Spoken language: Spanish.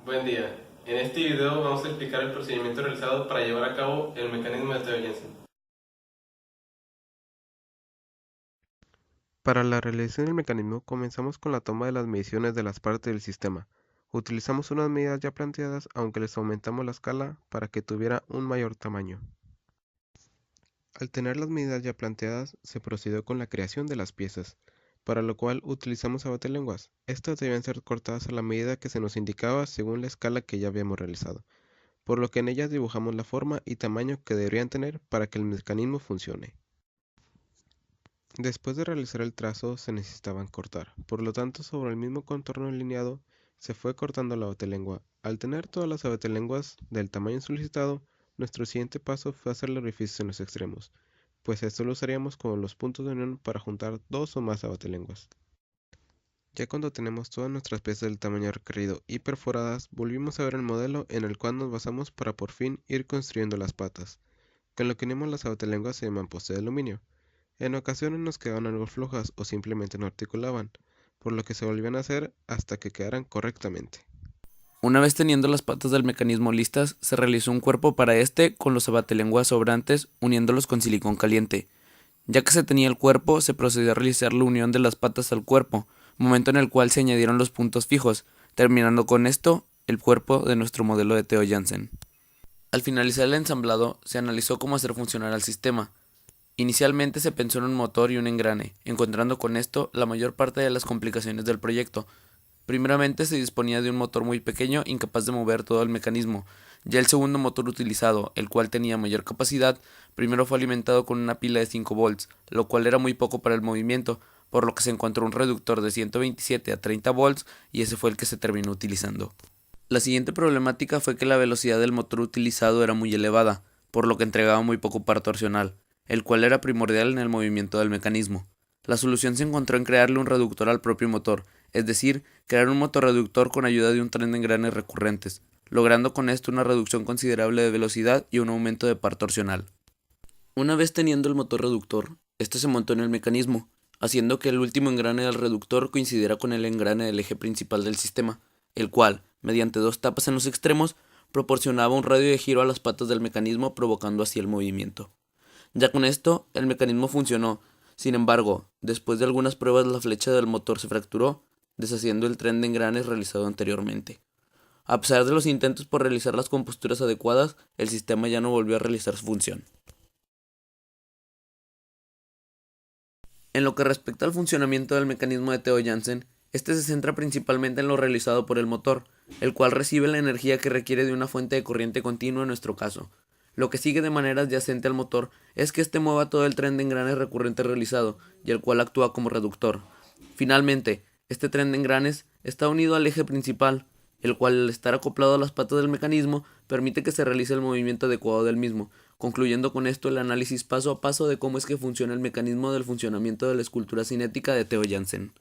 Buen día. En este video vamos a explicar el procedimiento realizado para llevar a cabo el mecanismo de Theo-Jensen. Para la realización del mecanismo comenzamos con la toma de las mediciones de las partes del sistema. Utilizamos unas medidas ya planteadas, aunque les aumentamos la escala para que tuviera un mayor tamaño. Al tener las medidas ya planteadas, se procedió con la creación de las piezas, para lo cual utilizamos abatelenguas. Estas debían ser cortadas a la medida que se nos indicaba según la escala que ya habíamos realizado, por lo que en ellas dibujamos la forma y tamaño que deberían tener para que el mecanismo funcione. Después de realizar el trazo se necesitaban cortar, por lo tanto sobre el mismo contorno alineado se fue cortando la abatelengua. Al tener todas las abatelenguas del tamaño solicitado, nuestro siguiente paso fue hacer los orificios en los extremos, pues esto lo usaríamos como los puntos de unión para juntar dos o más abatelenguas. Ya cuando tenemos todas nuestras piezas del tamaño requerido y perforadas, volvimos a ver el modelo en el cual nos basamos para por fin ir construyendo las patas. Con lo que unimos las abatelenguas se llaman postes de aluminio. En ocasiones nos quedaban algo flojas o simplemente no articulaban, por lo que se volvían a hacer hasta que quedaran correctamente. Una vez teniendo las patas del mecanismo listas, se realizó un cuerpo para este con los abatelenguas sobrantes uniéndolos con silicón caliente. Ya que se tenía el cuerpo, se procedió a realizar la unión de las patas al cuerpo, momento en el cual se añadieron los puntos fijos, terminando con esto el cuerpo de nuestro modelo de Theo-Jensen. Al finalizar el ensamblado, se analizó cómo hacer funcionar el sistema. Inicialmente se pensó en un motor y un engrane, encontrando con esto la mayor parte de las complicaciones del proyecto. Primeramente se disponía de un motor muy pequeño, incapaz de mover todo el mecanismo. Ya el segundo motor utilizado, el cual tenía mayor capacidad, primero fue alimentado con una pila de 5 volts, lo cual era muy poco para el movimiento, por lo que se encontró un reductor de 127 a 30 volts y ese fue el que se terminó utilizando. La siguiente problemática fue que la velocidad del motor utilizado era muy elevada, por lo que entregaba muy poco par torsional, el cual era primordial en el movimiento del mecanismo. La solución se encontró en crearle un reductor al propio motor, es decir, crear un motorreductor con ayuda de un tren de engranes recurrentes, logrando con esto una reducción considerable de velocidad y un aumento de par torsional. Una vez teniendo el motor reductor, este se montó en el mecanismo, haciendo que el último engrane del reductor coincidiera con el engrane del eje principal del sistema, el cual, mediante dos tapas en los extremos, proporcionaba un radio de giro a las patas del mecanismo provocando así el movimiento. Ya con esto, el mecanismo funcionó. Sin embargo, después de algunas pruebas la flecha del motor se fracturó, deshaciendo el tren de engranes realizado anteriormente. A pesar de los intentos por realizar las composturas adecuadas, el sistema ya no volvió a realizar su función. En lo que respecta al funcionamiento del mecanismo de Theo-Jensen, este se centra principalmente en lo realizado por el motor, el cual recibe la energía que requiere de una fuente de corriente continua en nuestro caso. Lo que sigue de manera adyacente al motor es que éste mueva todo el tren de engranes recurrente realizado, y el cual actúa como reductor. Finalmente, este tren de engranes está unido al eje principal, el cual al estar acoplado a las patas del mecanismo permite que se realice el movimiento adecuado del mismo, concluyendo con esto el análisis paso a paso de cómo es que funciona el mecanismo del funcionamiento de la escultura cinética de Theo-Jensen.